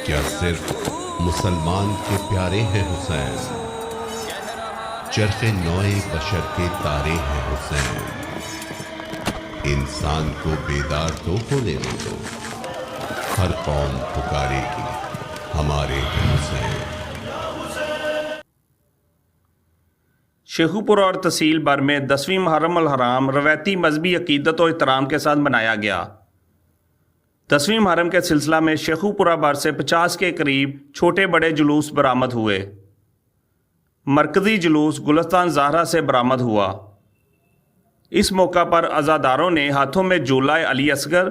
کیا صرف مسلمان کے پیارے ہیں حسین؟ چرخ نوئے بشر کے تارے ہیں حسین۔ انسان کو بیدار تو ہونے دو، ہر قوم پکارے گی ہمارے ہیں حسین۔ شیخو پورہ اور تحصیل بر میں 10ویں محرم الحرام روایتی مذہبی عقیدت و احترام کے ساتھ منایا گیا۔ 10ویں محرم کے سلسلہ میں شیخو پورہ بر سے 50 کے قریب چھوٹے بڑے جلوس برآمد ہوئے۔ مرکزی جلوس گلستان زہرا سے برآمد ہوا۔ اس موقع پر عزاداروں نے ہاتھوں میں جولہ علی اصغر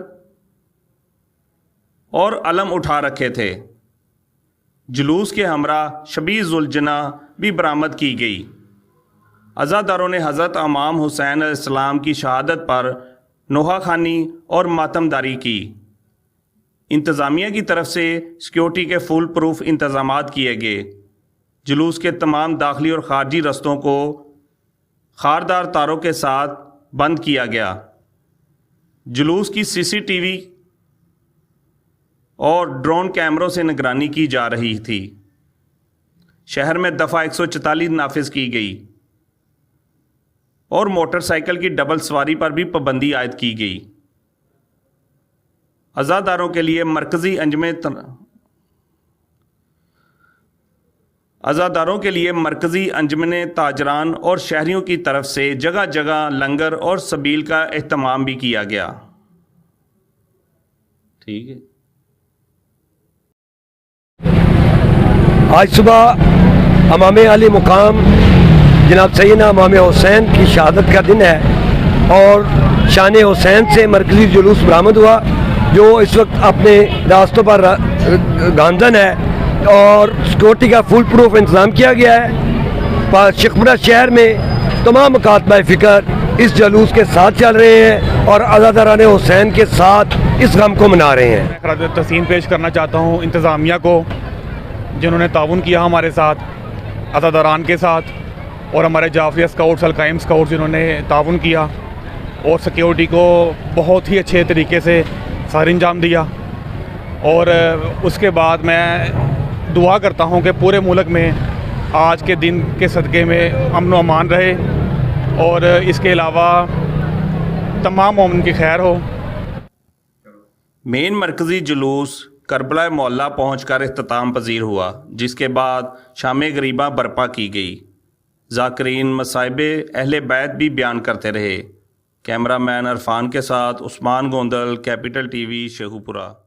اور علم اٹھا رکھے تھے۔ جلوس کے ہمراہ شبیہ ذوالجناح بھی برآمد کی گئی۔ عزاداروں نے حضرت امام حسین علیہ السلام کی شہادت پر نوحہ خوانی اور ماتم داری کی۔ انتظامیہ کی طرف سے سیکیورٹی کے فول پروف انتظامات کیے گئے۔ جلوس کے تمام داخلی اور خارجی رستوں کو خاردار تاروں کے ساتھ بند کیا گیا۔ جلوس کی CCTV اور ڈرون کیمروں سے نگرانی کی جا رہی تھی۔ شہر میں دفعہ 144 نافذ کی گئی اور موٹر سائیکل کی ڈبل سواری پر بھی پابندی عائد کی گئی۔ عزاداروں کے لیے مرکزی انجمن تاجران اور شہریوں کی طرف سے جگہ جگہ لنگر اور سبیل کا اہتمام بھی کیا گیا۔ ٹھیک ہے۔ آج صبح امام علی مقام جناب سیدنا امام حسین کی شہادت کا دن ہے اور شان حسین سے مرکزی جلوس برآمد ہوا جو اس وقت اپنے راستوں پر گامزن ہے اور سیکورٹی کا فل پروف انتظام کیا گیا ہے۔ شیخوپورہ شہر میں تمام مکاتبہ فکر اس جلوس کے ساتھ چل رہے ہیں اور عزاداران حسین کے ساتھ اس غم کو منا رہے ہیں۔ خراج تحسین پیش کرنا چاہتا ہوں انتظامیہ کو جنہوں نے تعاون کیا ہمارے ساتھ، عزاداران کے ساتھ، اور ہمارے جعفریہ اسکاؤٹس القائم اسکاؤٹس جنہوں نے تعاون کیا اور سیکیورٹی کو بہت ہی اچھے طریقے سے سر انجام دیا۔ اور اس کے بعد میں دعا کرتا ہوں کہ پورے ملک میں آج کے دن کے صدقے میں امن و امان رہے اور اس کے علاوہ تمام مومن کی خیر ہو۔ مین مرکزی جلوس کربلا معلیٰ پہنچ کر اختتام پذیر ہوا، جس کے بعد شام غریباں برپا کی گئی۔ ذاکرین مصائب اہل بیت بھی بیان کرتے رہے۔ کیمرہ مین عرفان کے ساتھ عثمان گوندل، کیپٹل TV، شیخو پورہ۔